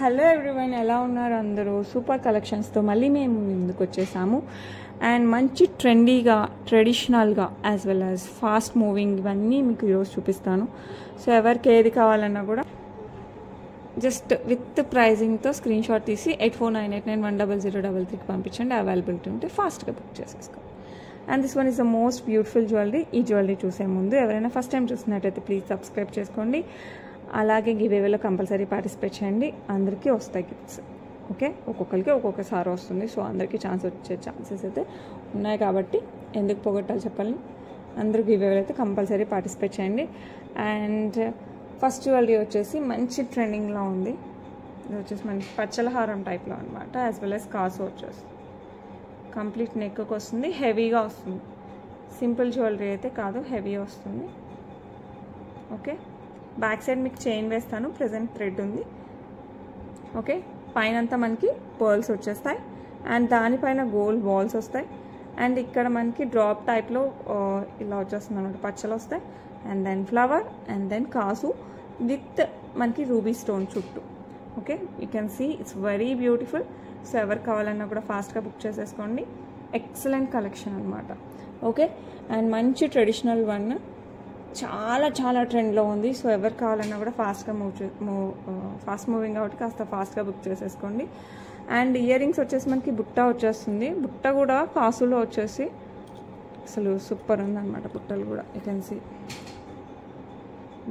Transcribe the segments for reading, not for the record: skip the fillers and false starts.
Hello everyone, ఎలా ఉన్నారు అందరూ? సూపర్ కలెక్షన్స్తో మళ్ళీ మేము ముందుకు వచ్చేసాము. అండ్ మంచి ట్రెండీగా, ట్రెడిషనల్గా as well as fast moving ఇవన్నీ మీకు ఈరోజు చూపిస్తాను. సో ఎవరికి ఏది కావాలన్నా కూడా జస్ట్ విత్ ప్రైజింగ్తో స్క్రీన్ షాట్ తీసి 8498910033కి పంపించండి. అవైలబిలిటీ ఉంటే ఫాస్ట్గా బుక్ చేసేసుకోండి. And this one is the most beautiful jewellery. ఈ జ్యువెలరీ చూసే ముందు ఎవరైనా ఫస్ట్ టైం చూస్తున్నట్టయితే ప్లీజ్ సబ్స్క్రైబ్ చేసుకోండి. అలాగే గివేవేలో కంపల్సరీ పార్టిసిపేట్ చేయండి. అందరికీ వస్తాయి గిఫ్ట్స్. ఓకే, ఒక్కొక్కరికి ఒక్కొక్కసారి వస్తుంది. సో అందరికీ వచ్చే ఛాన్సెస్ అయితే ఉన్నాయి కాబట్టి ఎందుకు పోగొట్టాలి చెప్పాలి. అందరూ గివేవేలో అయితే కంపల్సరీ పార్టిసిపేట్ చేయండి. అండ్ ఫస్ట్ జ్యువెలరీ వచ్చేసి మంచి ట్రెండింగ్లో ఉంది. ఇది వచ్చేసి మంచి పచ్చల హారం టైప్లో అనమాట. యాజ్ వెల్ యాజ్ కాసు వచ్చేసి కంప్లీట్ నెక్కి వస్తుంది, హెవీగా వస్తుంది. సింపుల్ జ్యువెలరీ అయితే కాదు, హెవీ వస్తుంది. ఓకే, బ్యాక్ సైడ్ మీకు చైన్ వేస్తాను, ప్రెజెంట్ థ్రెడ్ ఉంది. ఓకే, పైన అంతా మనకి పర్ల్స్ వచ్చేస్తాయి అండ్ దానిపైన గోల్డ్ బాల్స్ వస్తాయి. అండ్ ఇక్కడ మనకి డ్రాప్ టైప్లో ఇలా వచ్చేస్తుంది అనమాట, పచ్చలు వస్తాయి. And then flower and then కాసు విత్ మనకి రూబీ స్టోన్ చుట్టూ. Okay, you can see it's very beautiful. So ఎవరు కావాలన్నా కూడా ఫాస్ట్గా బుక్ చేసేసుకోండి. ఎక్సలెంట్ కలెక్షన్ అనమాట. ఓకే, అండ్ మంచి ట్రెడిషనల్ వన్, చాలా చాలా ట్రెండ్లో ఉంది. సో ఎవరు కావాలన్నా కూడా ఫాస్ట్ మూవింగ్ కాబట్టి కాస్త ఫాస్ట్గా బుక్ చేసేసుకోండి. అండ్ ఇయర్ రింగ్స్ వచ్చేసి మనకి బుట్ట వచ్చేస్తుంది. బుట్ట కూడా కాసులో వచ్చేసి అసలు సూపర్ ఉందన్నమాట. బుట్టలు కూడా యూ కెన్ సీ,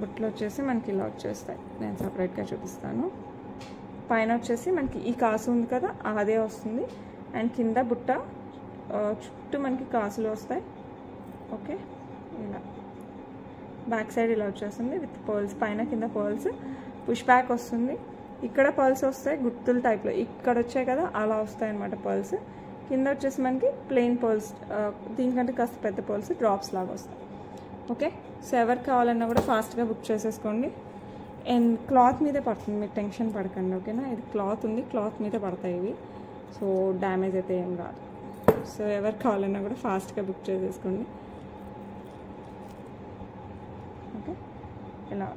బుట్టలు వచ్చేసి మనకి ఇలా వచ్చేస్తాయి. నేను సపరేట్గా చూపిస్తాను. పైన వచ్చేసి మనకి ఈ కాసు ఉంది కదా, అదే వస్తుంది. అండ్ కింద బుట్ట చుట్టూ మనకి కాసులు వస్తాయి. ఓకే, ఇలా బ్యాక్ సైడ్ ఇలా వచ్చేస్తుంది విత్ పర్ల్స్, పైన కింద పర్ల్స్. పుష్ బ్యాక్ వస్తుంది. ఇక్కడ పర్ల్స్ వస్తాయి గుర్తుల టైప్లో, ఇక్కడ వచ్చాయి కదా అలా వస్తాయి అన్నమాట పర్ల్స్. కింద వచ్చేసి మనకి ప్లెయిన్ పర్ల్స్, దీనికంటే కాస్త పెద్ద పర్ల్స్ డ్రాప్స్ లాగా వస్తాయి. ఓకే, సో ఎవరికి కావాలన్నా కూడా ఫాస్ట్గా బుక్ చేసేసుకోండి. అండ్ క్లాత్ మీదే పడుతుంది, మీరు టెన్షన్ పడకండి. ఓకేనా, ఇది క్లాత్ ఉంది, క్లాత్ మీద పడతాయి ఇవి. సో డ్యామేజ్ అయితే ఏం రాదు. సో ఎవరికి కావాలన్నా కూడా ఫాస్ట్గా బుక్ చేసేసుకోండి. ఓకే, ఇలా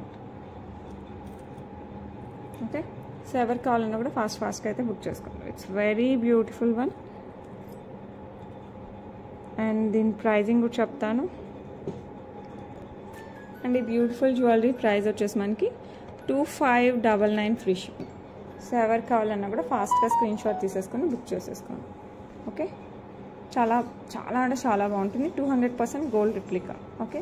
ఓకే, సో ఎవరికి కావాలన్నా కూడా ఫాస్ట్గా అయితే బుక్ చేసుకోండి. It's very beautiful one. And దీని ప్రైజింగ్ కూడా చెప్తాను. అండ్ ఈ బ్యూటిఫుల్ జ్యువెలరీ ప్రైస్ వచ్చేసి మనకి 2599 ఫ్రీ షిప్పింగ్. సో ఎవరికి కావాలన్నా కూడా ఫాస్ట్గా స్క్రీన్ షాట్ తీసేసుకొని బుక్ చేసేసుకోండి. ఓకే, చాలా చాలా అంటే చాలా బాగుంటుంది. 200% గోల్డ్ రిప్లికా. ఓకే,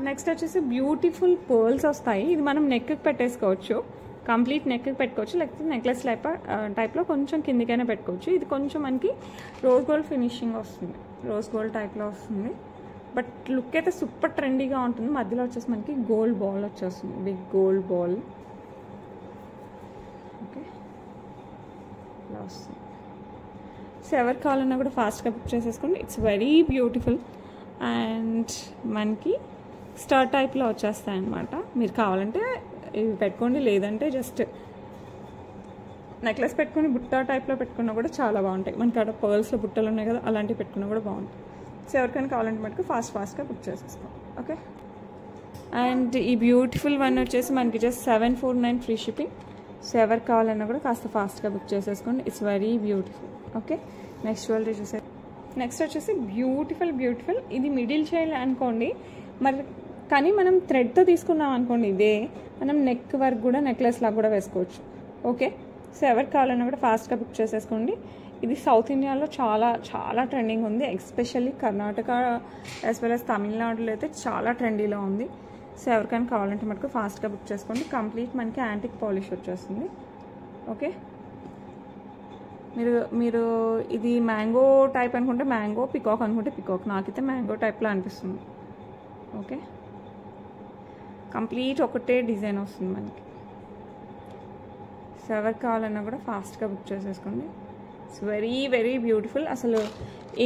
నెక్స్ట్ వచ్చేసి బ్యూటిఫుల్ పర్ల్స్ వస్తాయి. ఇది మనం నెక్కి పెట్టేసుకోవచ్చు, కంప్లీట్ నెక్కి పెట్టుకోవచ్చు, లేకపోతే నెక్లెస్ టైప్లో కొంచెం కిందికైనా పెట్టుకోవచ్చు. ఇది కొంచెం మనకి రోజ్ గోల్డ్ ఫినిషింగ్ వస్తుంది, రోజ్ గోల్డ్ టైప్లో వస్తుంది. బట్ లుక్ అయితే సూపర్ ట్రెండీగా ఉంటుంది. మధ్యలో వచ్చేసి మనకి గోల్డ్ బాల్ వచ్చేస్తుంది, బిగ్ గోల్డ్ బాల్. ఓకే, ఇలా వస్తుంది. సో ఎవరికి కావాలన్నా కూడా ఫాస్ట్గా బుక్ చేసేసుకోండి. It's very beautiful. అండ్ మనకి స్టార్ టైప్లో వచ్చేస్తాయి అన్నమాట. మీరు కావాలంటే ఇవి పెట్టుకోండి, లేదంటే జస్ట్ నెక్లెస్ పెట్టుకొని బుట్ట టైప్లో పెట్టుకున్నా కూడా చాలా బాగుంటాయి. మనకి అక్కడ పర్ల్స్లో బుట్టలు ఉన్నాయి కదా, అలాంటివి పెట్టుకున్నా కూడా బాగుంటాయి. సో ఎవరికైనా కావాలంటే మటుకు ఫాస్ట్గా బుక్ చేసేసుకోండి. ఓకే, అండ్ ఈ బ్యూటిఫుల్ వన్ వచ్చేసి మనకి జస్ట్ 749 ఫ్రీ షిప్పింగ్. సో ఎవరికి కావాలన్నా కూడా కాస్త ఫాస్ట్గా బుక్ చేసేసుకోండి. It's very beautiful. Okay, next jewellery చూసే. నెక్స్ట్ వచ్చేసి బ్యూటిఫుల్. ఇది మిడిల్ చైన్ అనుకోండి, మరి కానీ మనం థ్రెడ్తో తీసుకున్నాం అనుకోండి, ఇదే మనం నెక్ వర్క్ కూడా నెక్లెస్ లాగా కూడా వేసుకోవచ్చు. ఓకే, సో ఎవరికి కావాలన్నా కూడా ఫాస్ట్గా బుక్ చేసేసుకోండి. ఇది సౌత్ ఇండియాలో చాలా చాలా ట్రెండింగ్ ఉంది. Especially Karnataka as well as తమిళనాడులో అయితే చాలా ట్రెండీలో ఉంది. సో ఎవరికైనా కావాలంటే మటుకు ఫాస్ట్గా బుక్ చేసుకోండి. కంప్లీట్ మనకి యాంటిక్ పాలిష్ వచ్చేస్తుంది. ఓకే, మీరు ఇది మ్యాంగో టైప్ అనుకుంటే మ్యాంగో, పికాక్ అనుకుంటే పికాక్. నాకైతే మ్యాంగో టైప్లో అనిపిస్తుంది. ఓకే, కంప్లీట్ ఒకటే డిజైన్ వస్తుంది మనకి. సో ఎవరికి కావాలన్నా కూడా ఫాస్ట్గా బుక్ చేసేసుకోండి. It's very beautiful. అసలు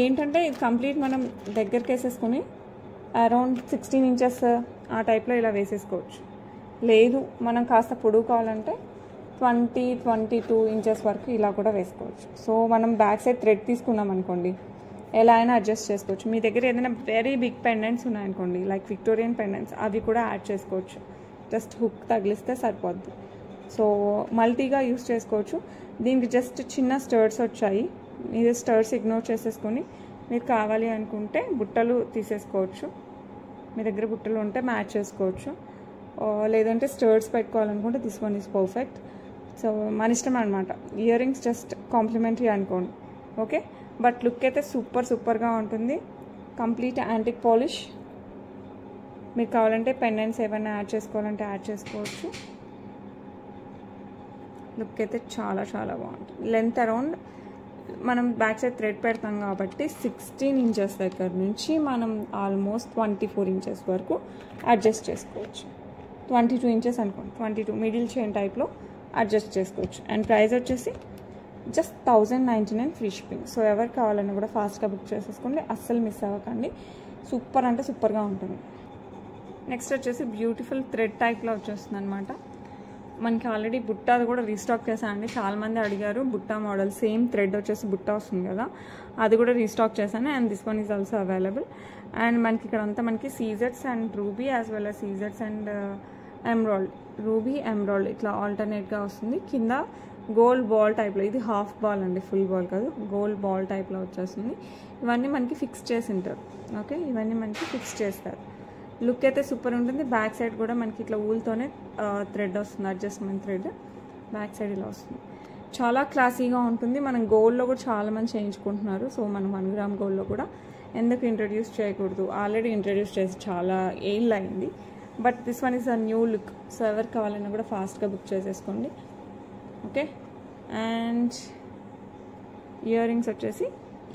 ఏంటంటే ఇది కంప్లీట్ మనం దగ్గరికి వేసేసుకొని అరౌండ్ 16 ఇంచెస్ ఆ టైప్లో ఇలా వేసేసుకోవచ్చు. లేదు మనం కాస్త పొడవు కావాలంటే 20-22 ఇంచెస్ వరకు ఇలా కూడా వేసుకోవచ్చు. సో మనం బ్యాక్ సైడ్ థ్రెడ్ తీసుకున్నాం అనుకోండి, ఎలా అయినా అడ్జస్ట్ చేసుకోవచ్చు. మీ దగ్గర ఏదైనా వెరీ బిగ్ పెండెంట్స్ ఉన్నాయనుకోండి, లైక్ విక్టోరియన్ పెండెంట్స్, అవి కూడా యాడ్ చేసుకోవచ్చు. జస్ట్ హుక్ తగిలిస్తే సరిపోద్ది. సో మల్టీగా యూస్ చేసుకోవచ్చు. దీనికి జస్ట్ చిన్న స్టర్స్ వచ్చాయి, ఇది స్టర్స్ ఇగ్నోర్ చేసేసుకొని మీరు కావాలి అనుకుంటే బుట్టలు తీసేసుకోవచ్చు. మీ దగ్గర బుట్టలు ఉంటే మ్యాచ్ చేసుకోవచ్చు, లేదంటే స్టర్స్ పెట్టుకోవాలనుకుంటే this one is perfect. So మన ఇష్టం అనమాట. ఇయర్ రింగ్స్ జస్ట్ కాంప్లిమెంటరీ అనుకోండి, ఓకే. బట్ లుక్ అయితే సూపర్గా ఉంటుంది. Complete antique polish. మీకు కావాలంటే పెండెంట్స్ ఏమైనా యాడ్ చేసుకోవాలంటే యాడ్ చేసుకోవచ్చు. లుక్ అయితే చాలా బాగుంటుంది. లెంత్ అరౌండ్ మనం బ్యాక్ సైడ్ థ్రెడ్ పెడతాం కాబట్టి 16 ఇంచెస్ దగ్గర నుంచి మనం ఆల్మోస్ట్ 24 ఇంచెస్ వరకు అడ్జస్ట్ చేసుకోవచ్చు. 22 ఇంచెస్ అనుకోండి, 22 మిడిల్ చైన్ టైప్లో అడ్జస్ట్ చేసుకోవచ్చు. అండ్ ప్రైస్ వచ్చేసి జస్ట్ 1099 ఫ్రీ షిప్పింగ్. సో ఎవరు కావాలన్నా కూడా ఫాస్ట్గా బుక్ చేసేసుకోండి, అస్సలు మిస్ అవ్వకండి. సూపర్ అంటే సూపర్గా ఉంటుంది. నెక్స్ట్ వచ్చేసి బ్యూటిఫుల్ థ్రెడ్ టైప్లో వచ్చేస్తుంది అనమాట. మనకి ఆల్రెడీ బుట్టాది కూడా రీస్టాక్ చేశానండి, చాలామంది అడిగారు. బుట్టా మోడల్ సేమ్ థ్రెడ్ వచ్చేసి బుట్టా వస్తుంది కదా, అది కూడా రీస్టాక్ చేశాను. And this one is also available. And మనకి ఇక్కడ అంతా మనకి సీజర్స్ and ruby as well as సీజర్స్ అండ్ ఎమ్రాల్డ్, రూబీ ఎమ్రాల్డ్ ఇట్లా ఆల్టర్నేట్గా వస్తుంది. కింద గోల్డ్ బాల్ టైప్లో, ఇది హాఫ్ బాల్ అండి, ఫుల్ బాల్ కాదు, గోల్డ్ బాల్ టైప్లో వచ్చేస్తుంది. ఇవన్నీ మనకి ఫిక్స్ చేసి ఉంటారు, ఓకే. ఇవన్నీ మనకి ఫిక్స్ చేస్తారు. లుక్ అయితే సూపర్ ఉంటుంది. బ్యాక్ సైడ్ కూడా మనకి ఇట్లా ఊల్తోనే థ్రెడ్ వస్తుంది, అడ్జస్ట్మెంట్ థ్రెడ్ బ్యాక్ సైడ్ ఇలా వస్తుంది. చాలా క్లాసీగా ఉంటుంది. మనం గోల్డ్లో కూడా చాలామంది చేయించుకుంటున్నారు. సో మనం 1 గ్రామ్ గోల్డ్లో కూడా ఎందుకు ఇంట్రడ్యూస్ చేయకూడదు, ఆల్రెడీ ఇంట్రడ్యూస్ చేసి చాలా ఏళ్ళు అయింది. But this one is a new look. So ఎవరు కావాలన్నా కూడా ఫాస్ట్గా బుక్ చేసేసుకోండి, ఓకే. అండ్ ఇయర్ రింగ్స్ వచ్చేసి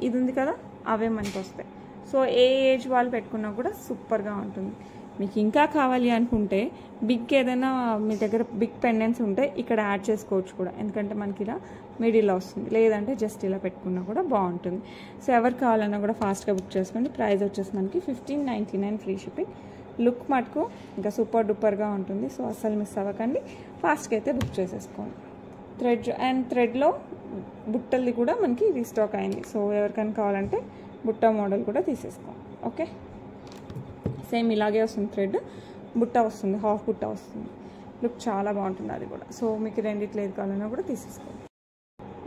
ఇది ఉంది కదా, అవే మనకి వస్తాయి. సో ఏ ఏజ్ వాళ్ళు పెట్టుకున్నా కూడా సూపర్గా ఉంటుంది. మీకు ఇంకా కావాలి అనుకుంటే బిగ్ ఏదైనా మీ దగ్గర బిగ్ పెండెంట్స్ ఉంటే ఇక్కడ యాడ్ చేసుకోవచ్చు కూడా, ఎందుకంటే మనకి ఇలా మిడిల్లో వస్తుంది. లేదంటే జస్ట్ ఇలా పెట్టుకున్నా కూడా బాగుంటుంది. సో ఎవరు కావాలన్నా కూడా ఫాస్ట్గా బుక్ చేసుకోండి. ప్రైస్ వచ్చేసి మనకి 1599 ఫ్రీ షిప్పింగ్. లుక్ మటుకు ఇంకా సూపర్ డూపర్గా ఉంటుంది. సో అస్సలు మిస్ అవ్వకండి, ఫాస్ట్గా అయితే బుక్ చేసేసుకోండి. థ్రెడ్లో బుట్టల్ది కూడా మనకి రీస్టాక్ అయింది. సో ఎవరికైనా కావాలంటే బుట్ట మోడల్ కూడా తీసేసుకోండి, ఓకే. సేమ్ ఇలాగే వస్తుంది, థ్రెడ్ బుట్ట వస్తుంది, హాఫ్ బుట్ట వస్తుంది. లుక్ చాలా బాగుంటుంది అది కూడా. సో మీకు రెండిట్లో ఏది కావాలన్నా కూడా తీసేసుకోండి.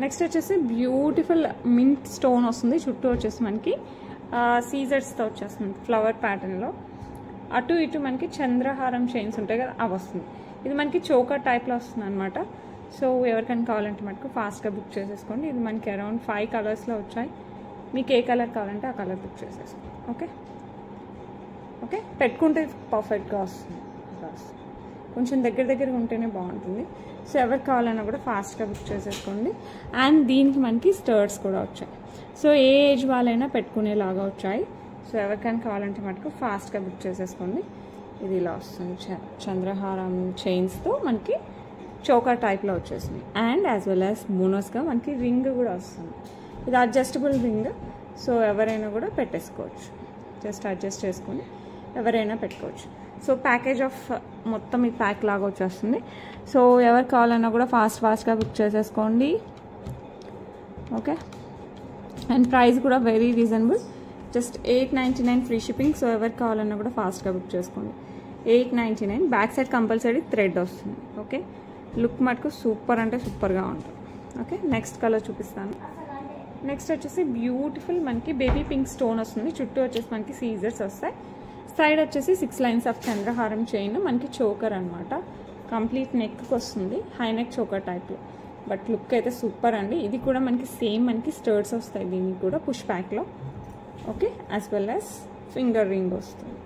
నెక్స్ట్ వచ్చేసి బ్యూటిఫుల్ మింట్ స్టోన్ వస్తుంది. చుట్టూ వచ్చేసి మనకి సీజర్స్తో వచ్చేస్తుంది ఫ్లవర్ ప్యాటర్న్లో. అటు ఇటు మనకి చంద్రహారం చైన్స్ ఉంటాయి కదా, అవి వస్తుంది. ఇది మనకి చోకర్ టైప్లో వస్తుంది అనమాట. సో ఎవరికైనా కావాలంటే మనకు ఫాస్ట్గా బుక్ చేసేసుకోండి. ఇది మనకి అరౌండ్ 5 కలర్స్లో వచ్చాయి. మీకు ఏ కలర్ కావాలంటే ఆ కలర్ బుక్ చేసేసుకోండి, ఓకే. పెట్టుకుంటే పర్ఫెక్ట్గా వస్తుంది. కొంచెం దగ్గరగా ఉంటేనే బాగుంటుంది. సో ఎవరికి కావాలన్నా కూడా ఫాస్ట్గా బుక్ చేసేసుకోండి. అండ్ దీనికి మనకి స్టర్స్ కూడా వచ్చాయి. సో ఏ ఏజ్ వాళ్ళైనా పెట్టుకునేలాగా వచ్చాయి. సో ఎవరికైనా కావాలంటే మటుకు ఫాస్ట్గా బుక్ చేసేసుకోండి. ఇది ఇలా వస్తుంది, చంద్రహారం చైన్స్తో మనకి చోకర్ టైప్లో వచ్చేసింది. అండ్ యాజ్ వెల్ యాజ్ బోనస్గా మనకి రింగ్ కూడా వస్తుంది. ఇది అడ్జస్టబుల్ రింగ్. సో ఎవరైనా కూడా పెట్టేసుకోవచ్చు, జస్ట్ అడ్జస్ట్ చేసుకొని ఎవరైనా పెట్టుకోవచ్చు. సో ప్యాకేజ్ ఆఫ్ మొత్తం ఈ ప్యాక్ లాగా వచ్చేస్తుంది. సో ఎవరు కావాలన్నా కూడా ఫాస్ట్గా బుక్ చేసేసుకోండి, ఓకే. అండ్ ప్రైస్ కూడా very reasonable, just 899 free shipping. So ఎవరికి కావాలన్నా కూడా ఫాస్ట్గా బుక్ చేసుకోండి. 899. బ్యాక్ సైడ్ కంపల్సరీ థ్రెడ్ వస్తుంది, ఓకే. లుక్ మటుకు సూపర్ అంటే సూపర్గా ఉంటుంది, ఓకే. నెక్స్ట్ కలర్ చూపిస్తాను. నెక్స్ట్ వచ్చేసి బ్యూటిఫుల్ మనకి బేబీ పింక్ స్టోన్ వస్తుంది. చుట్టూ వచ్చేసి మనకి సీజర్స్ వస్తాయి. సైడ్ వచ్చేసి 6 లైన్స్ ఆఫ్ చంద్రహారం చైన్, మనకి చోకర్ అనమాట. కంప్లీట్ నెక్కి వస్తుంది, హై నెక్ చోకర్ టైప్లో. బట్ లుక్ అయితే సూపర్ అండి. ఇది కూడా మనకి సేమ్ మనకి స్టర్స్ వస్తాయి దీనికి కూడా పుష్ బ్యాక్లో, okay. As well as finger ring వస్తుంది,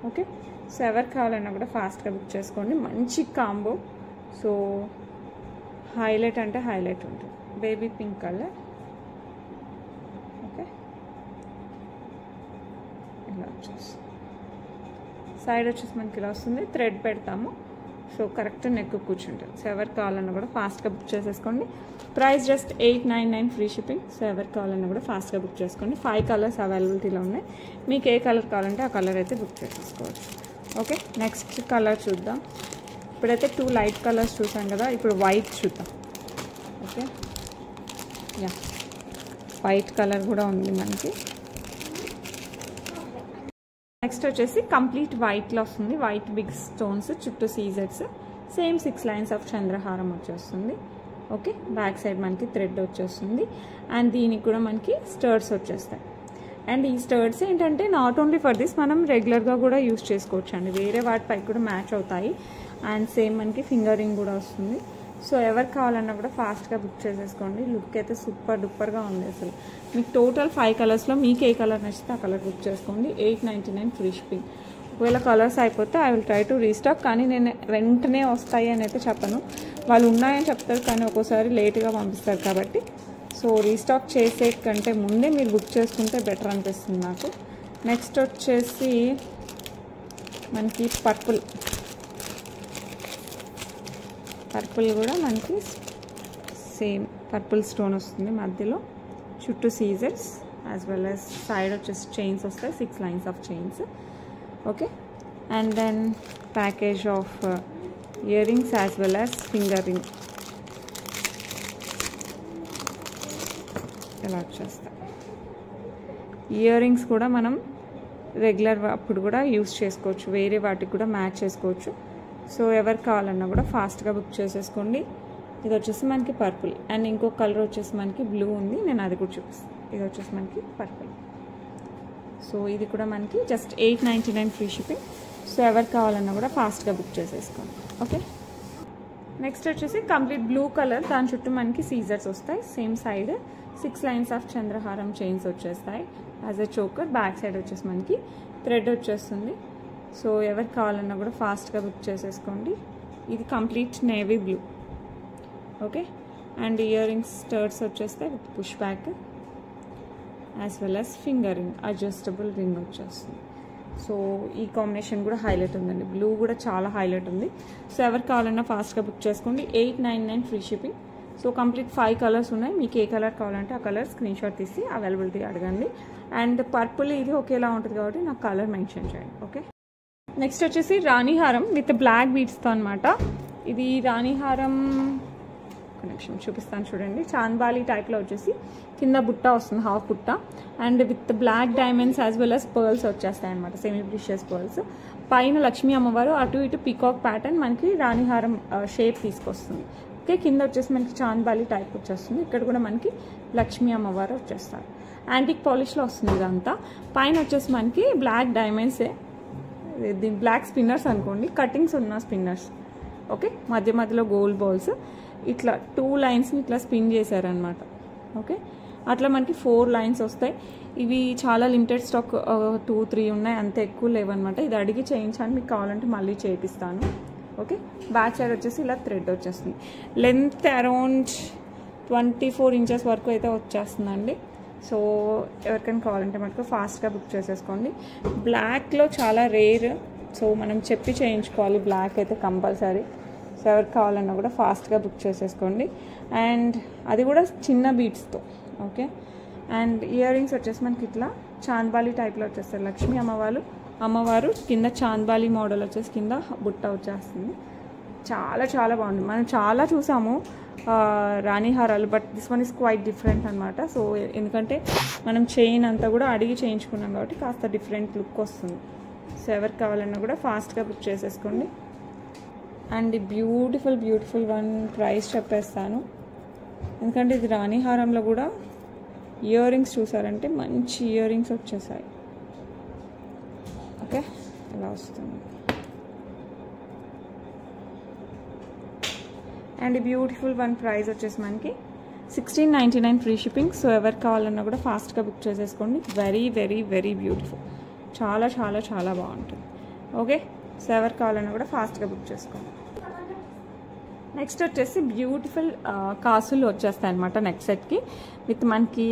ఓకే. సో ఎవరు కావాలన్నా కూడా ఫాస్ట్గా బుక్ చేసుకోండి. మంచి కాంబో. సో హైలైట్ అంటే హైలైట్ ఉంటుంది. Baby pink colour, okay. ఇలా వచ్చేసి సైడ్ వచ్చేసి మనకి ఇలా వస్తుంది, థ్రెడ్ పెడతాము. సో కరెక్ట్ నెక్ కూర్చుంటుంది. సో ఎవరికి కావాలన్నా కూడా ఫాస్ట్గా బుక్ చేసేసుకోండి. Price just 899 free shipping. So ఎవరికి కావాలన్నా కూడా ఫాస్ట్గా బుక్ చేసుకోండి. 5 కలర్స్ అవైలబిలిటీలో ఉన్నాయి. మీకు ఏ కలర్ కావాలంటే ఆ కలర్ అయితే బుక్ చేసేసుకోవచ్చు, ఓకే. నెక్స్ట్ కలర్ చూద్దాం. ఇప్పుడైతే 2 లైట్ కలర్స్ చూసాం కదా, ఇప్పుడు వైట్ చూద్దాం, ఓకే. యా, వైట్ కలర్ కూడా ఉంది మనకి. నెక్స్ట్ వచ్చేసి కంప్లీట్ వైట్లో వస్తుంది. వైట్ బిగ్ స్టోన్స్, చుట్టూ సీజర్స్, సేమ్ 6 లైన్స్ ఆఫ్ చంద్రహారం వచ్చేస్తుంది. ఓకే, బ్యాక్ సైడ్ మనకి థ్రెడ్ వచ్చేస్తుంది. అండ్ దీనికి కూడా మనకి స్టర్డ్స్ వచ్చేస్తాయి. అండ్ ఈ స్టర్డ్స్ ఏంటంటే నాట్ ఓన్లీ ఫర్ దిస్, మనం రెగ్యులర్గా కూడా యూస్ చేసుకోవచ్చు అండి, వేరే వాటిపై కూడా మ్యాచ్ అవుతాయి. అండ్ సేమ్ మనకి ఫింగర్ రింగ్ కూడా వస్తుంది. సో ఎవరు కావాలన్నా కూడా ఫాస్ట్గా బుక్ చేసేసుకోండి. లుక్ అయితే సూపర్ డూపర్గా ఉంది అసలు. మీకు టోటల్ 5 కలర్స్లో మీకు ఏ కలర్ నచ్చితే ఆ కలర్ బుక్ చేసుకోండి. 899 ఫ్రీ షిప్పింగ్. ఒకవేళ కలర్స్ అయిపోతే I will try to restock, కానీ నేను వెంటనే వస్తాయి అని అయితే చెప్పను. వాళ్ళు ఉన్నాయని చెప్తారు కానీ ఒక్కోసారి లేట్గా పంపిస్తారు కాబట్టి, సో రీస్టాక్ చేసే కంటే ముందే మీరు బుక్ చేసుకుంటే బెటర్ అనిపిస్తుంది నాకు. నెక్స్ట్ వచ్చేసి మనకి పర్పుల్ కూడా మనకి సేమ్ పర్పుల్ స్టోన్ వస్తుంది మధ్యలో, చుట్టూ సీజర్స్ యాజ్ వెల్ యాజ్ సైడ్ వచ్చేసి చైన్స్ వస్తాయి, 6 lines of chains. Okay, and then package of earrings as well as finger ring ఇలా వచ్చేస్తాయి. ఇయర్ రింగ్స్ కూడా మనం రెగ్యులర్ అప్పుడు కూడా యూస్ చేసుకోవచ్చు, వేరే వాటికి కూడా మ్యాచ్ చేసుకోవచ్చు. సో ఎవరు కావాలన్నా కూడా ఫాస్ట్గా బుక్ చేసేసుకోండి. ఇది వచ్చేసి మనకి పర్పుల్, అండ్ ఇంకో కలర్ వచ్చేసి మనకి బ్లూ ఉంది, నేను అది కూడా చూపిస్తాను. ఇది వచ్చేసి మనకి పర్పుల్. సో ఇది కూడా మనకి జస్ట్ 899 ఫ్రీ షిప్పింగ్. సో ఎవరు కావాలన్నా కూడా ఫాస్ట్గా బుక్ చేసేసుకోండి. ఓకే, నెక్స్ట్ వచ్చేసి కంప్లీట్ బ్లూ కలర్, దాని చుట్టూ మనకి సీజర్స్ వస్తాయి, సేమ్ సైడ్ 6 లైన్స్ ఆఫ్ చంద్రహారం చైన్స్ వచ్చేస్తాయి as a choker. Back side వచ్చేసి మనకి థ్రెడ్ వచ్చేస్తుంది. సో ఎవరు కావాలన్నా కూడా ఫాస్ట్గా బుక్ చేసేసుకోండి. ఇది complete navy blue. Okay, and ear rings studs వచ్చేస్తాయి with push back as well as finger ring, adjustable ring వచ్చేస్తుంది. సో ఈ కాంబినేషన్ కూడా హైలైట్ ఉందండి, బ్లూ కూడా చాలా హైలైట్ ఉంది. సో ఎవరు కావాలన్నా ఫాస్ట్గా బుక్ చేసుకోండి. 899 free shipping. So complete 5 colours ఉన్నాయి, మీకు ఏ కలర్ కావాలంటే ఆ కలర్ స్క్రీన్ షాట్ తీసి అవైలబిలిటీ అడగండి. అండ్ పర్పుల్ ఇది ఒకేలా ఉంటుంది కాబట్టి నాకు కలర్ మెన్షన్ చేయండి. ఓకే, నెక్స్ట్ వచ్చేసి రాణిహారం విత్ బ్లాక్ బీడ్స్తో అనమాట. ఇది రాణిహారం ఒక నిమిషం చూపిస్తాను చూడండి. చాంద్బాలి టైప్లో వచ్చేసి కింద బుట్ట వస్తుంది, హాఫ్ బుట్ట, and with black diamonds as well as pearls వచ్చేస్తాయి అనమాట, సెమీ ప్రీషియస్ పర్ల్స్. పైన లక్ష్మీ అమ్మవారు, అటు ఇటు పీకాక్ ప్యాటర్న్ మనకి రాణిహారం షేప్ తీసుకొస్తుంది. ఓకే, కింద వచ్చేసి మనకి చాంద్బాలి టైప్ వచ్చేస్తుంది. ఇక్కడ కూడా మనకి లక్ష్మీ అమ్మవారు వచ్చేస్తారు. యాంటిక్ పాలిష్లో వస్తుంది ఇదంతా. పైన వచ్చేసి మనకి బ్లాక్ డైమండ్సే, దీని బ్లాక్ స్పిన్నర్స్ అనుకోండి, కటింగ్స్ ఉన్న స్పిన్నర్స్. ఓకే, మధ్య మధ్యలో గోల్డ్ బాల్స్ ఇట్లా 2 లైన్స్ని ఇట్లా స్పిన్ చేశారనమాట. ఓకే, అట్లా మనకి 4 లైన్స్ వస్తాయి. ఇవి చాలా లిమిటెడ్ స్టాక్, 2-3 ఉన్నాయి, అంత ఎక్కువ లేవన్నమాట. ఇది అడిగి చేయించాను, మీకు కావాలంటే మళ్ళీ చేపిస్తాను. ఓకే, బ్యాక్ సైడ్ వచ్చేసి ఇలా థ్రెడ్ వచ్చేస్తుంది. లెంత్ అరౌండ్ 24 ఇంచెస్ వరకు అయితే వచ్చేస్తుందండి. సో ఎవరికైనా కావాలంటే మటుకు ఫాస్ట్గా బుక్ చేసేసుకోండి. బ్లాక్లో చాలా రేర్, సో మనం చెప్పి చేయించుకోవాలి, బ్లాక్ అయితే కంపల్సరీ. సో ఎవరికి కావాలన్నా కూడా ఫాస్ట్గా బుక్ చేసేసుకోండి. అండ్ అది కూడా చిన్న బీట్స్తో. ఓకే, అండ్ ఇయర్ రింగ్స్ వచ్చేసి మనకి ఇట్లా చాంద్బాలి టైప్లో వచ్చేస్తారు. లక్ష్మీ అమ్మవారు కింద చాంద్బాలి మోడల్ వచ్చేసి కింద బుట్ట వచ్చేస్తుంది. చాలా చాలా బాగుంది. మనం చాలా చూసాము రాణిహారాలు, but this one is quite different అనమాట. సో ఎందుకంటే మనం చైన్ అంతా కూడా అడిగి చేయించుకున్నాం కాబట్టి కాస్త డిఫరెంట్ లుక్ వస్తుంది. సో ఎవరికి కావాలన్నా కూడా ఫాస్ట్గా బుక్ చేసేసుకోండి. అండ్ బ్యూటిఫుల్ వన్ ప్రైస్ చెప్పేస్తాను, ఎందుకంటే ఇది రాణిహారంలో కూడా ఇయర్ రింగ్స్ చూసారంటే మంచి ఇయర్ రింగ్స్ వచ్చేసాయి. ఓకే, ఇలా వస్తుంది. అండ్ బ్యూటిఫుల్ వన్ ప్రైస్ వచ్చేసి మనకి 1699 ఫ్రీ షిప్పింగ్. సో ఎవరికి కావాలన్నా కూడా ఫాస్ట్గా బుక్ చేసేసుకోండి. వెరీ బ్యూటిఫుల్, చాలా చాలా చాలా బాగుంటుంది. ఓకే, సో ఎవరికి కావాలన్నా కూడా ఫాస్ట్గా బుక్ చేసుకోండి. నెక్స్ట్ వచ్చేసి బ్యూటిఫుల్ కాసులు వచ్చేస్తాయి అనమాట నెక్ సెట్కి, విత్ మనకి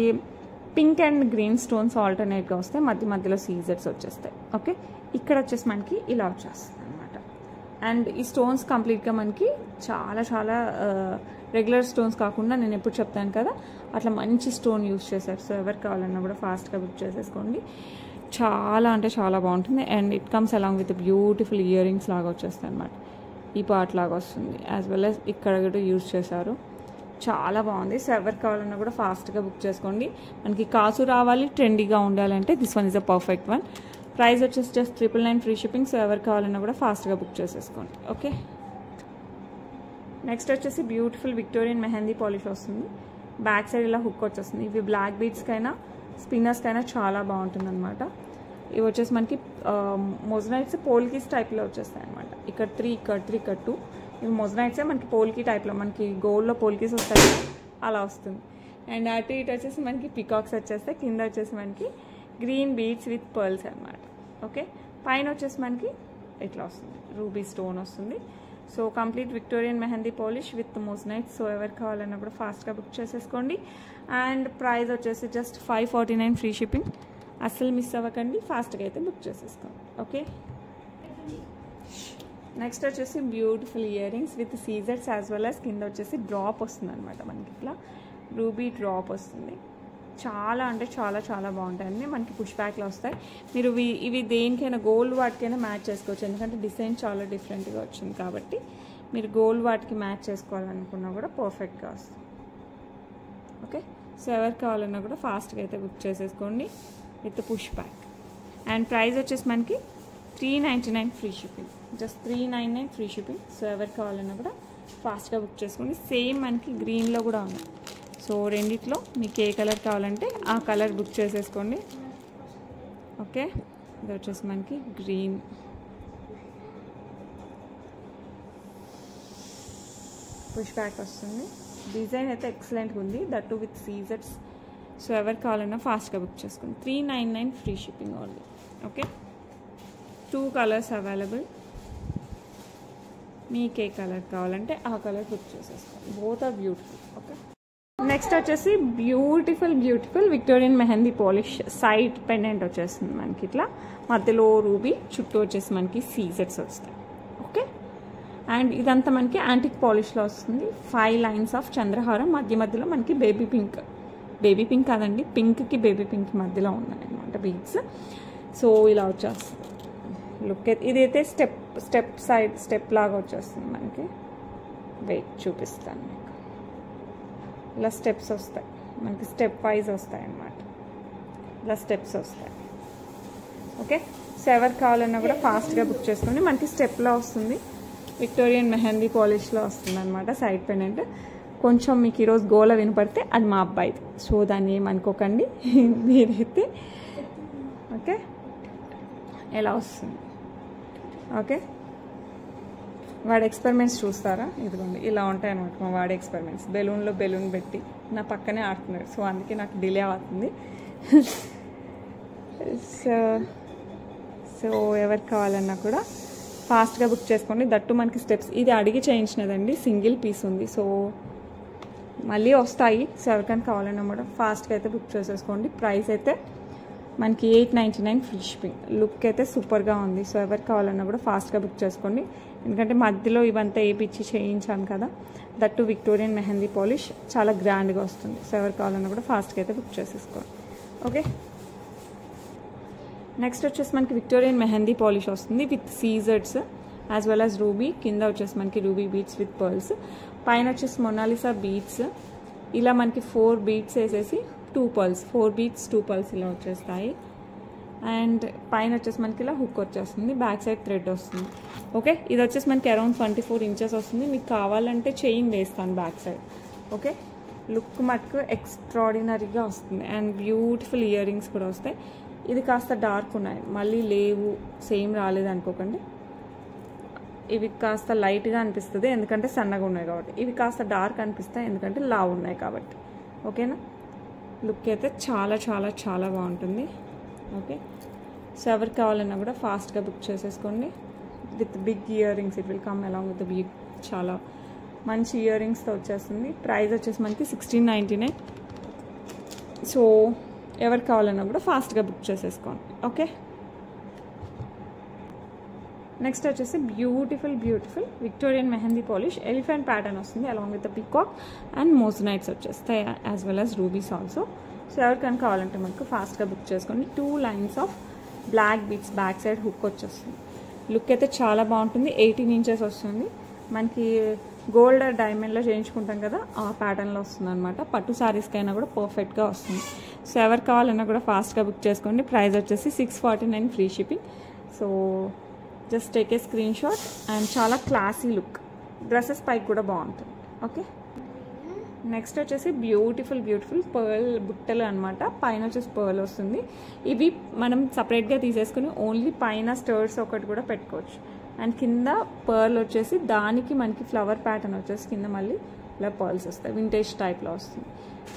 పింక్ అండ్ గ్రీన్ స్టోన్స్ ఆల్టర్నేట్గా వస్తాయి, మధ్యలో సీజర్స్ వచ్చేస్తాయి. ఓకే, ఇక్కడ వచ్చేసి మనకి ఇలా వచ్చేస్తుంది అనమాట. అండ్ ఈ స్టోన్స్ కంప్లీట్గా మనకి చాలా చాలా రెగ్యులర్ స్టోన్స్ కాకుండా నేను ఎప్పుడు చెప్తాను కదా అట్లా మంచి స్టోన్ యూస్ చేశారు. సో ఎవరికి కావాలన్నా కూడా ఫాస్ట్గా బుక్ చేసేసుకోండి. చాలా అంటే చాలా బాగుంటుంది. And it comes along with beautiful ear rings లాగా వచ్చేస్తాయి అనమాట. ఈ పార్ట్ లాగా వస్తుంది, యాజ్ వెల్ యాజ్ ఇక్కడ కూడా యూజ్ చేశారు. చాలా బాగుంది. సో ఎవరికి కావాలన్నా కూడా ఫాస్ట్గా బుక్ చేసుకోండి. మనకి కాసు రావాలి, ట్రెండీగా ఉండాలంటే this one is a perfect one. Price వచ్చేసి జస్ట్ 999 ఫ్రీ షిప్పింగ్. సో ఎవరికి కావాలన్నా కూడా ఫాస్ట్గా బుక్ చేసేసుకోండి. ఓకే, నెక్స్ట్ వచ్చేసి బ్యూటిఫుల్ విక్టోరియన్ మెహందీ పాలిష్ వస్తుంది. బ్యాక్ సైడ్ ఇలా హుక్ వచ్చేస్తుంది. ఇవి బ్లాక్ బీడ్స్కైనా స్పిన్నర్స్కైనా చాలా బాగుంటుంది అనమాట. ఇవి వచ్చేసి మనకి మొజనైట్స్ పోల్కీస్ టైప్లో వచ్చేస్తాయి అనమాట. ఇక్కడ 3, ఇక్కడ 3, ఇక్కడ 2. ఇవి మొజనైట్సే మనకి పోల్కీ టైప్లో, మనకి గోల్డ్లో పోల్కీస్ వస్తాయి అలా వస్తుంది. అండ్ అటు ఇటు వచ్చేసి మనకి పికాక్స్ వచ్చేస్తాయి. కింద వచ్చేసి మనకి గ్రీన్ బీడ్స్ విత్ పర్ల్స్ అనమాట. ఓకే, పైన వచ్చేసి మనకి ఇట్లా వస్తుంది, రూబీ స్టోన్ వస్తుంది. So complete Victorian mehndi polish with moissanites. So ఎవరు కావాలన్నా కూడా ఫాస్ట్గా బుక్ చేసేసుకోండి. అండ్ ప్రైస్ వచ్చేసి జస్ట్ 549 ఫ్రీ షిప్పింగ్. అస్సలు మిస్ అవ్వకండి, ఫాస్ట్గా అయితే బుక్ చేసేసుకోండి. ఓకే, నెక్స్ట్ వచ్చేసి బ్యూటిఫుల్ ఇయర్ రింగ్స్ విత్ సీజర్స్ యాజ్ వెల్ యాజ్ కింద వచ్చేసి డ్రాప్ వస్తుంది అనమాట. మనకి ఇట్లా రూబీ డ్రాప్ వస్తుంది. చాలా అంటే చాలా చాలా బాగుంటాయండి. మనకి పుష్ బ్యాక్లో వస్తాయి. మీరు ఇవి దేనికైనా గోల్డ్ వాటికైనా మ్యాచ్ చేసుకోవచ్చు, ఎందుకంటే డిజైన్ చాలా డిఫరెంట్గా వచ్చింది కాబట్టి మీరు గోల్డ్ వాటికి మ్యాచ్ చేసుకోవాలనుకున్నా కూడా పర్ఫెక్ట్గా వస్తుంది. ఓకే, సో ఎవరు కావాలన్నా కూడా ఫాస్ట్గా అయితే బుక్ చేసేసుకోండి with push back. And price వచ్చేసి మనకి 399 free shipping, just 399 free shipping. So ఎవరు కావాలన్నా కూడా ఫాస్ట్గా బుక్ చేసుకోండి. సేమ్ మనకి గ్రీన్లో కూడా ఉన్నాయి. సో రెండిట్లో మీకు ఏ కలర్ కావాలంటే ఆ కలర్ బుక్ చేసేసుకోండి. ఓకే, ఇది వచ్చేసి మనకి గ్రీన్, పుష్ బ్యాక్ వస్తుంది. డిజైన్ అయితే ఎక్సలెంట్గా ఉంది, దట్ విత్ సీజర్స్. సో ఎవరు కావాలన్నా ఫాస్ట్గా బుక్ చేసుకోండి. 399 free shipping only. Okay, 2 colours available. మీకు ఏ కలర్ కావాలంటే ఆ కలర్ బుక్ చేసేసుకోండి. Both are beautiful. Okay, next వచ్చేసి beautiful Victorian mehndi polish side pendant వచ్చేస్తుంది మనకి. ఇట్లా మధ్యలో రూబీ, చుట్టూ వచ్చేసి మనకి సీజెట్స్ వస్తాయి. ఓకే, అండ్ ఇదంతా మనకి యాంటిక్ పాలిష్లో వస్తుంది. 5 లైన్స్ ఆఫ్ చంద్రహారం, మధ్యలో మనకి బేబీ పింక్ కాదండి, పింక్కి బేబీ పింక్ మధ్యలో ఉన్నాయి అనమాట బీడ్స్. సో ఇలా వచ్చేస్తుంది లుక్. ఇదైతే స్టెప్ లాగా వచ్చేస్తుంది మనకి. వెయిట్ చూపిస్తాను మీకు. ఇలా స్టెప్స్ వస్తాయి మనకి, స్టెప్ వైజ్ వస్తాయి అన్నమాట. ఇలా స్టెప్స్ వస్తాయి. ఓకే, సో ఎవరు కావాలన్నా కూడా ఫాస్ట్గా బుక్ చేసుకోండి. మనకి స్టెప్లో వస్తుంది, విక్టోరియన్ మెహందీ పాలిష్లో వస్తుంది అనమాట సైడ్ పెండెంట్. కొంచెం మీకు ఈరోజు గోల వినపడితే అది మా అబ్బాయిది, సో దాన్ని ఏమనుకోకండి మీరైతే. ఓకే, ఎలా వస్తుంది. ఓకే, వాడి ఎక్స్పెరిమెంట్స్ చూస్తారా? ఇదిగోండి ఇలా ఉంటాయి అనమాట మా వాడి ఎక్స్పెరిమెంట్స్. బెలూన్లో బెలూన్ పెట్టి నా పక్కనే ఆడుతున్నాడు, సో అందుకే నాకు డిలే అవుతుంది. సో ఎవరికి కావాలన్నా కూడా ఫాస్ట్గా బుక్ చేసుకోండి. దట్టు మనకి స్టెప్స్ ఇది అడిగి చేయించినదండి, సింగిల్ పీస్ ఉంది. సో మళ్ళీ వస్తాయి. సో ఎవరికైనా కావాలన్నా కూడా ఫాస్ట్గా అయితే బుక్ చేసేసుకోండి. ప్రైస్ అయితే మనకి 899 ఫ్రీ షిప్పింగ్. లుక్ అయితే సూపర్గా ఉంది. సో ఎవరికి కావాలన్నా కూడా ఫాస్ట్గా బుక్ చేసుకోండి, ఎందుకంటే మధ్యలో ఇవంతా వేయించి చేయించాను కదా. దట్టు విక్టోరియన్ మెహందీ పాలిష్ చాలా గ్రాండ్గా వస్తుంది. సో ఎవరికి కావాలన్నా కూడా ఫాస్ట్గా అయితే బుక్ చేసేసుకోండి. ఓకే, నెక్స్ట్ వచ్చేసి మనకి విక్టోరియన్ మెహందీ పాలిష్ వస్తుంది విత్ సీజర్స్ యాజ్ వెల్ యాజ్ రూబీ. కింద వచ్చేసి మనకి రూబీ బీడ్స్ విత్ పర్ల్స్. పైన వచ్చేసి మొనాలిసా బీడ్స్. ఇలా మనకి 4 బీడ్స్ వేసేసి 2 పర్ల్స్, 4 బీడ్స్ 2 పర్ల్స్ ఇలా వచ్చేస్తాయి. అండ్ పైన వచ్చేసి మనకి ఇలా హుక్ వచ్చేస్తుంది, బ్యాక్ సైడ్ థ్రెడ్ వస్తుంది. ఓకే, ఇది వచ్చేసి మనకి అరౌండ్ 24 ఇంచెస్ వస్తుంది. మీకు కావాలంటే చైన్ వేస్తాను బ్యాక్ సైడ్. ఓకే, లుక్ మటుకు ఎక్స్ట్రాడినరీగా వస్తుంది. అండ్ బ్యూటిఫుల్ ఇయర్ రింగ్స్ కూడా వస్తాయి. ఇది కాస్త డార్క్ ఉన్నాయి, మళ్ళీ లేవు సేమ్ రాలేదు అనుకోకండి. ఇవి కాస్త లైట్గా అనిపిస్తుంది ఎందుకంటే సన్నగా ఉన్నాయి కాబట్టి. ఇవి కాస్త డార్క్ అనిపిస్తాయి ఎందుకంటే లావు ఉన్నాయి కాబట్టి. ఓకేనా, లుక్ అయితే చాలా చాలా చాలా బాగుంటుంది. ఓకే, సో ఎవరికి కావాలన్నా కూడా ఫాస్ట్గా బుక్ చేసేసుకోండి. With big earrings, it will come along with big, చాలా మంచి ఇయర్ రింగ్స్తో వచ్చేస్తుంది. ప్రైస్ వచ్చేసి మనకి 1699. సో ఎవరికి కావాలన్నా కూడా ఫాస్ట్గా బుక్ చేసేసుకోండి. ఓకే, నెక్స్ట్ వచ్చేసి beautiful Victorian mehndi polish elephant pattern వస్తుంది along with peacock and moissanites వచ్చేస్తాయి as well as rubies also. So ఎవరికైనా కావాలంటే మనకు ఫాస్ట్గా బుక్ చేసుకోండి. 2 lines of black beads, back side hook వచ్చేస్తుంది. లుక్ అయితే చాలా బాగుంటుంది. 18 ఇంచెస్ వస్తుంది. మనకి గోల్డ్ డైమండ్లో చేయించుకుంటాం కదా ఆ ప్యాటర్న్లో వస్తుంది అనమాట. పట్టు శారీస్కైనా కూడా పర్ఫెక్ట్గా వస్తుంది. సో ఎవరు కావాలన్నా కూడా ఫాస్ట్గా బుక్ చేసుకోండి. ప్రైస్ వచ్చేసి 649 free shipping. So just take a screen shot. And చాలా క్లాసీ లుక్, డ్రెస్సెస్ పైకి కూడా బాగుంటుంది. ఓకే, నెక్స్ట్ వచ్చేసి బ్యూటిఫుల్ పర్ల్ బుట్టలు అనమాట. పైన వచ్చేసి పర్ల్ వస్తుంది. ఇవి మనం సపరేట్గా తీసేసుకుని ఓన్లీ పైన స్టర్స్ ఒకటి కూడా పెట్టుకోవచ్చు. అండ్ కింద పర్ల్ వచ్చేసి దానికి మనకి ఫ్లవర్ ప్యాటర్న్ వచ్చేసి కింద మళ్ళీ ఇలా పర్ల్స్ వస్తాయి, వింటేజ్ టైప్లో వస్తుంది.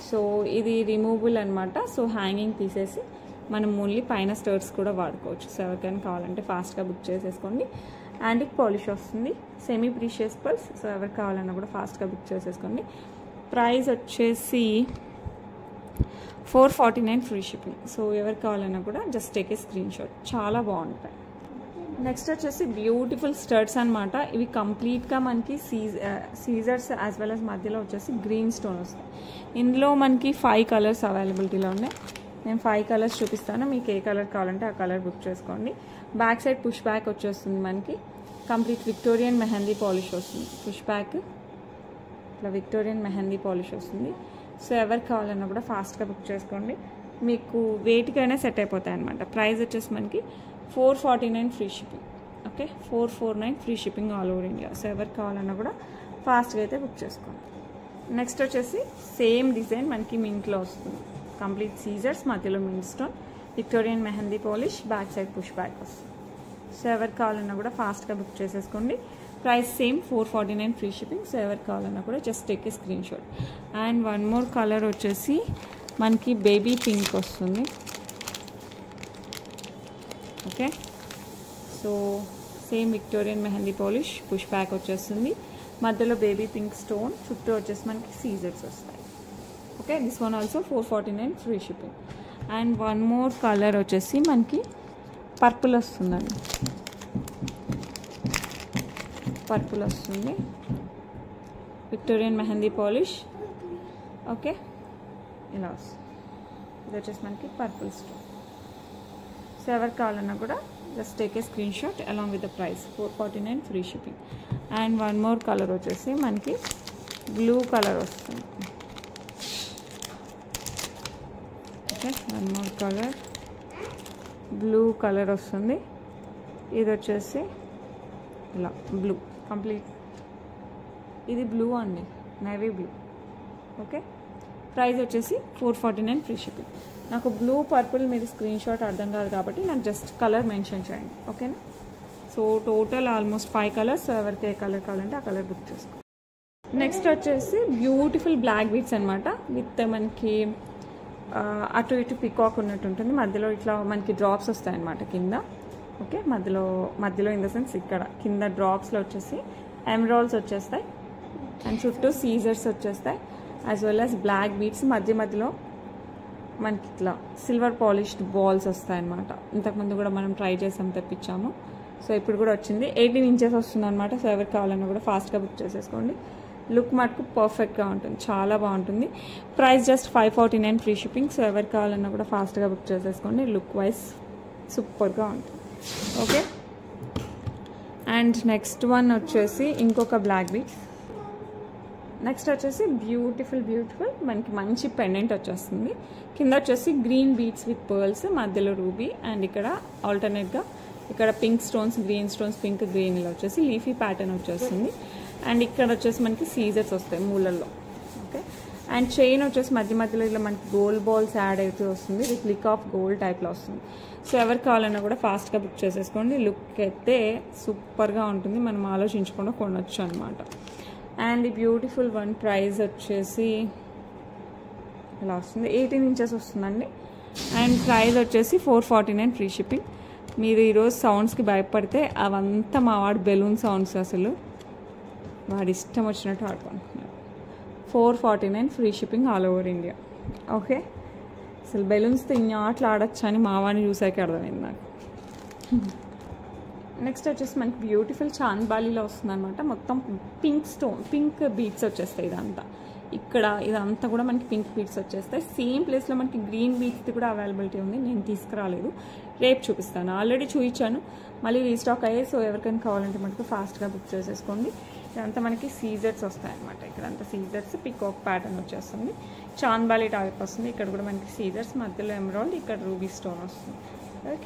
సో ఇది రిమూవబుల్ అనమాట. సో హ్యాంగింగ్ తీసేసి మనం ఓన్లీ పైన స్టర్స్ కూడా వాడుకోవచ్చు. సో ఎవరికైనా కావాలంటే ఫాస్ట్గా బుక్ చేసేసుకోండి. యాంటిక్ పాలిష్ వస్తుంది, సెమీ ప్రీషియస్ పర్ల్స్. సో ఎవరికి కావాలన్నా కూడా ఫాస్ట్గా బుక్ చేసేసుకోండి. ప్రైస్ వచ్చేసి 449 ఫ్రీ షిప్పింగ్. సో ఎవరికి కావాలన్నా కూడా just take a screen shot, చాలా బాగుంటాయి. నెక్స్ట్ వచ్చేసి బ్యూటిఫుల్ స్టర్ట్స్ అనమాట. ఇవి కంప్లీట్గా మనకి సీజర్స్ యాజ్ వెల్ యాజ్ మధ్యలో వచ్చేసి గ్రీన్ స్టోన్ వస్తాయి. ఇందులో మనకి 5 కలర్స్ అవైలబిలిటీలో ఉన్నాయి. నేను 5 కలర్స్ చూపిస్తాను, మీకు ఏ కలర్ కావాలంటే ఆ కలర్ బుక్ చేసుకోండి. బ్యాక్ సైడ్ పుష్ బ్యాక్ వచ్చేస్తుంది మనకి. కంప్లీట్ విక్టోరియన్ మెహందీ పాలిష్ వస్తుంది. పుష్ బ్యాక్ ఇట్లా విక్టోరియన్ మెహందీ పాలిష్ వస్తుంది. సో ఎవరికి కావాలన్నా కూడా ఫాస్ట్గా బుక్ చేసుకోండి, మీకు వెయిట్కైనా సెట్ అయిపోతాయి అనమాట. ప్రైస్ వచ్చేసి మనకి 449 free shipping. Okay, 449 free shipping all over India. So ఎవరికి కావాలన్నా కూడా ఫాస్ట్గా అయితే బుక్ చేసుకోండి. నెక్స్ట్ వచ్చేసి సేమ్ డిజైన్ మనకి మింట్లో వస్తుంది. కంప్లీట్ సీజర్స్, మధ్యలో mint stone, Victorian mehndi polish, back side push back వస్తుంది. సో ఎవరికి కావాలన్నా కూడా ఫాస్ట్గా బుక్ చేసేసుకోండి. Price same 449 free shipping. So ఎవరికి కావాలన్నా కూడా just take a screen shot. And one more colour వచ్చేసి మనకి బేబీ పింక్ వస్తుంది. Okay, so same Victorian mehndi polish, push back వచ్చేస్తుంది, మధ్యలో బేబీ పింక్ స్టోన్, చుట్టూ వచ్చేసి మనకి సీజర్స్ వస్తాయి. Okay, this one also 449 free shipping. And one more colour వచ్చేసి మనకి పర్పుల్ వస్తుందండి. పర్పుల్ వస్తుంది, విక్టోరియన్ మెహందీ పాలిష్. ఓకే, ఇలా వస్తుంది. ఇది వచ్చేసి మనకి పర్పుల్ స్టోన్. సో ఎవరికి కావాలన్నా కూడా just take a screen shot along with the price 449 free shipping. And one more colour వచ్చేసి మనకి బ్లూ కలర్ వస్తుంది. Okay, one more colour blue colour వస్తుంది. ఇది వచ్చేసి ఇలా బ్లూ కంప్లీట్, ఇది బ్లూ అండి, నేవీ బ్లూ. ఓకే, ప్రైస్ వచ్చేసి 449 ఫ్రీ షిప్పింగ్. నాకు బ్లూ పర్పుల్ మీరు స్క్రీన్ షాట్ అర్థం కాదు కాబట్టి నాకు జస్ట్ కలర్ మెన్షన్ చేయండి. ఓకేనా, సో టోటల్ ఆల్మోస్ట్ 5 కలర్స్. ఎవరికి ఏ కలర్ కావాలంటే ఆ కలర్ బుక్ చేసుకో. నెక్స్ట్ వచ్చేసి బ్యూటిఫుల్ బ్లాక్ బీడ్స్ అనమాట. విత్ మనకి అటు ఇటు పికాక్ ఉన్నట్టు ఉంటుంది. మధ్యలో ఇట్లా మనకి డ్రాప్స్ వస్తాయి అన్నమాట కింద. ఓకే, మధ్యలో ఇన్ ద సెన్స్ ఇక్కడ కింద డ్రాప్స్లో వచ్చేసి ఎమరాల్డ్స్ వచ్చేస్తాయి. అండ్ చుట్టూ సీజర్స్ వచ్చేస్తాయి as well as black beads. మధ్యలో మనకి ఇట్లా సిల్వర్ పాలిష్డ్ బాల్స్ వస్తాయి అన్నమాట. ఇంతకుముందు కూడా మనం ట్రై చేసాం, తెప్పించాము. సో ఇప్పుడు కూడా వచ్చింది. 18 ఇంచెస్ వస్తుంది అనమాట. సో ఎవరికి కావాలన్నా కూడా ఫాస్ట్గా బుక్ చేసేసుకోండి. లుక్ మటుకు పర్ఫెక్ట్గా ఉంటుంది, చాలా బాగుంటుంది. Price just 549 free shipping. So ఎవరికి కావాలన్నా కూడా ఫాస్ట్గా బుక్ చేసేసుకోండి. లుక్ వైజ్ సూపర్గా ఉంటుంది. ఓకే, అండ్ నెక్స్ట్ వన్ వచ్చేసి ఇంకొక బ్లాక్ బీడ్స్. నెక్స్ట్ వచ్చేసి బ్యూటిఫుల్ మనకి మంచి పెండెంట్ వచ్చేస్తుంది. కింద వచ్చేసి గ్రీన్ బీడ్స్ విత్ పర్ల్స్, మధ్యలో రూబీ. అండ్ ఇక్కడ ఆల్టర్నేట్గా ఇక్కడ pink stones, green stones, pink green ఇలా వచ్చేసి లీఫీ ప్యాటర్న్ వచ్చేస్తుంది. అండ్ ఇక్కడ వచ్చేసి మనకి సీజర్స్ వస్తాయి మూలల్లో. ఓకే, అండ్ చైన్ వచ్చేసి మధ్యలో ఇలా మనకి గోల్డ్ బాల్స్ యాడ్ అవుతూ వస్తుంది. ఇది క్లిక్ ఆఫ్ గోల్డ్ టైప్లో వస్తుంది. సో ఎవరికి కావాలన్నా కూడా ఫాస్ట్గా బుక్ చేసేసుకోండి. లుక్ అయితే సూపర్గా ఉంటుంది, మనం ఆలోచించకుండా కొనవచ్చు అనమాట. అండ్ ఈ బ్యూటిఫుల్ వన్ ప్రైస్ వచ్చేసి ఇలా వస్తుంది, 18 ఇంచెస్ వస్తుందండి. అండ్ ప్రైస్ వచ్చేసి 449 ఫ్రీ షిప్పింగ్. మీరు ఈరోజు సౌండ్స్కి భయపడితే అవంతా మా వాడు బెలూన్ సౌండ్స్, అసలు వాడు ఇష్టం వచ్చినట్టు ఆడుకుంటున్నాడు. 449 free shipping all over India. Okay, అసలు బెలూన్స్తో ఇన్ని ఆటలు ఆడొచ్చు అని మా వాడిని చూసాకే అర్థమైంది నాకు. నెక్స్ట్ వచ్చేసి మనకి బ్యూటిఫుల్ చాంద్బాలీలో వస్తుంది అనమాట. మొత్తం పింక్ బీడ్స్ వచ్చేస్తాయి. ఇదంతా కూడా మనకి పింక్ బీడ్స్ వచ్చేస్తాయి. సేమ్ ప్లేస్లో మనకి గ్రీన్ బీడ్స్ది కూడా అవైలబిలిటీ ఉంది. నేను తీసుకురాలేదు, రేపు చూపిస్తాను. ఆల్రెడీ చూపించాను, మళ్ళీ రీస్టాక్ అయ్యాయి. సో ఎవరికైనా కావాలంటే మనకు ఫాస్ట్గా బుక్ చేసేసుకోండి. ఇదంతా మనకి సీజర్స్ వస్తాయి అనమాట. ఇక్కడంతా సీజర్స్, పికాక్ ప్యాటర్న్ వచ్చేస్తుంది, చాంద్బాలీ టైప్ వస్తుంది. ఇక్కడ కూడా మనకి సీజర్స్, మధ్యలో ఎమరాల్డ్, ఇక్కడ రూబీ స్టోన్ వస్తుంది,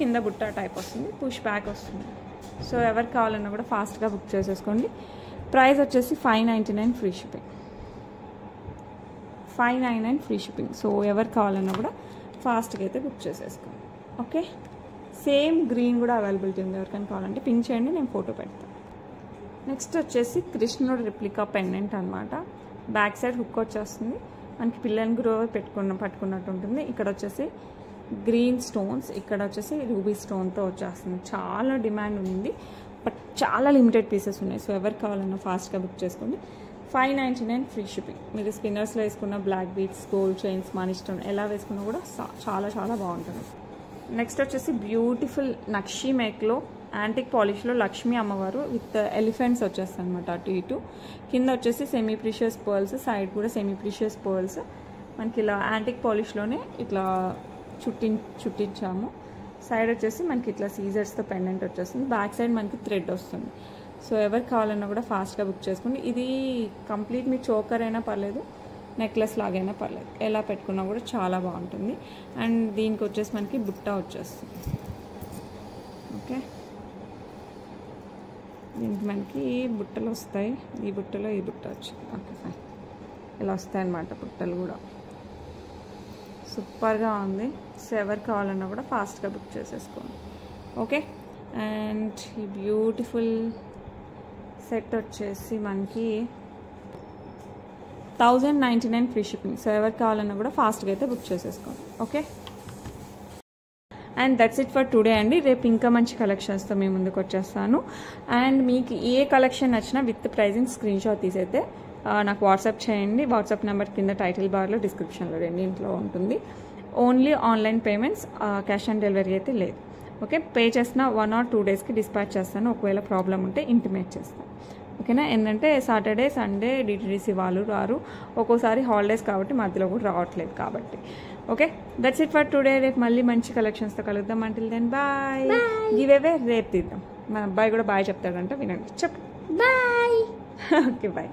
కింద బుట్ట టైప్ వస్తుంది, పుష్ బ్యాక్ వస్తుంది. సో ఎవరికి కావాలన్నా కూడా ఫాస్ట్గా బుక్ చేసేసుకోండి. ప్రైస్ వచ్చేసి 599 free shipping. 599 free shipping. So ఎవరు కావాలన్నా కూడా ఫాస్ట్గా అయితే బుక్ చేసేసుకోండి. ఓకే, సేమ్ గ్రీన్ కూడా అవైలబిలిటీ ఉంది. ఎవరికైనా కావాలంటే పింక్ చేయండి, నేను ఫోటో పెడతాను. నెక్స్ట్ వచ్చేసి కృష్ణుడు రిప్లికా పెండెంట్ అనమాట. బ్యాక్ సైడ్ హుక్ వచ్చేస్తుంది, మనకి పిల్లల్ని గ్రో పట్టుకున్నట్టు ఉంటుంది. ఇక్కడ వచ్చేసి గ్రీన్ స్టోన్స్, ఇక్కడ వచ్చేసి రూబీ స్టోన్తో వచ్చేస్తుంది. చాలా డిమాండ్ ఉంది, బట్ చాలా లిమిటెడ్ పీసెస్ ఉన్నాయి. సో ఎవరికి కావాలన్నా ఫాస్ట్గా బుక్ చేసుకోండి. 599 ఫ్రీ షిప్పింగ్. మీరు స్పిన్నర్స్లో వేసుకున్న బ్లాక్ బీట్స్, గోల్డ్ చైన్స్, మనీ స్టోన్ ఎలా వేసుకున్నా కూడా చాలా చాలా బాగుంటుంది. నెక్స్ట్ వచ్చేసి బ్యూటిఫుల్ నక్షి మేక్లో యాంటిక్ పాలిష్లో లక్ష్మీ అమ్మవారు విత్ ఎలిఫెంట్స్ వచ్చేస్తాయి అనమాట. అటు ఇటు కింద వచ్చేసి సెమీ ప్రీషియస్ పర్ల్స్, సైడ్ కూడా సెమీ ప్రీషియస్ పర్ల్స్. మనకి ఇలా యాంటిక్ పాలిష్లోనే ఇట్లా చుట్టించాము. సైడ్ వచ్చేసి మనకి ఇట్లా సీజర్స్తో పెండెంట్ వచ్చేస్తుంది. బ్యాక్ సైడ్ మనకి థ్రెడ్ వస్తుంది. సో ఎవరికి కావాలన్నా కూడా ఫాస్ట్గా బుక్ చేసుకోండి. ఇది కంప్లీట్ మీ చోకర్ అయినా పర్లేదు, నెక్లెస్ లాగైనా పర్లేదు, ఎలా పెట్టుకున్నా కూడా చాలా బాగుంటుంది. అండ్ దీనికి వచ్చేసి మనకి బుట్ట వచ్చేస్తుంది. ఓకే, దీనికి మనకి బుట్టలు వస్తాయి. ఈ బుట్టలో ఈ బుట్ట వచ్చింది. ఓకే ఫైన్, ఇలా వస్తాయి అన్నమాట బుట్టలు కూడా. సూపర్గా ఉంది. సో ఎవరు కావాలన్నా కూడా ఫాస్ట్గా బుక్ చేసేసుకోండి. ఓకే, అండ్ ఈ బ్యూటిఫుల్ సెట్ వచ్చేసి మనకి 1099 ఫ్రీ షిప్పింగ్. సో ఎవరు కావాలన్నా కూడా ఫాస్ట్గా అయితే బుక్ చేసేసుకోండి. Okay, and that's it for today అండి. రేపు ఇంకా మంచి కలెక్షన్స్తో మీ ముందుకు వచ్చేస్తాను. అండ్ మీకు ఏ కలెక్షన్ నచ్చినా విత్ ప్రైజింగ్ స్క్రీన్ షాట్ తీసైతే నాకు వాట్సాప్ చేయండి. వాట్సాప్ నెంబర్ కింద టైటిల్ బార్లో, డిస్క్రిప్షన్లో రెండింట్లో ఉంటుంది. Only online payments, cash on delivery అయితే లేదు. ఓకే, పే చేసిన 1 or 2 డేస్కి డిస్పాచ్ చేస్తాను. ఒకవేళ ప్రాబ్లం ఉంటే ఇంటిమేట్ చేస్తాను. ఓకేనా, ఏంటంటే సాటర్డే సండే డిటిడిసి వాళ్ళు రారు, ఒక్కోసారి హాలిడేస్ కాబట్టి మధ్యలో కూడా రావట్లేదు కాబట్టి. Okay, that's it for today. రేపు మళ్ళీ మంచి కలెక్షన్స్తో కలుద్దాం. Until then bye. Give away రేపు తీద్దాం. మన అబ్బాయి కూడా బాయ్ చెప్తాడంట, వినండి. చెప్పు బాయ్. Okay bye.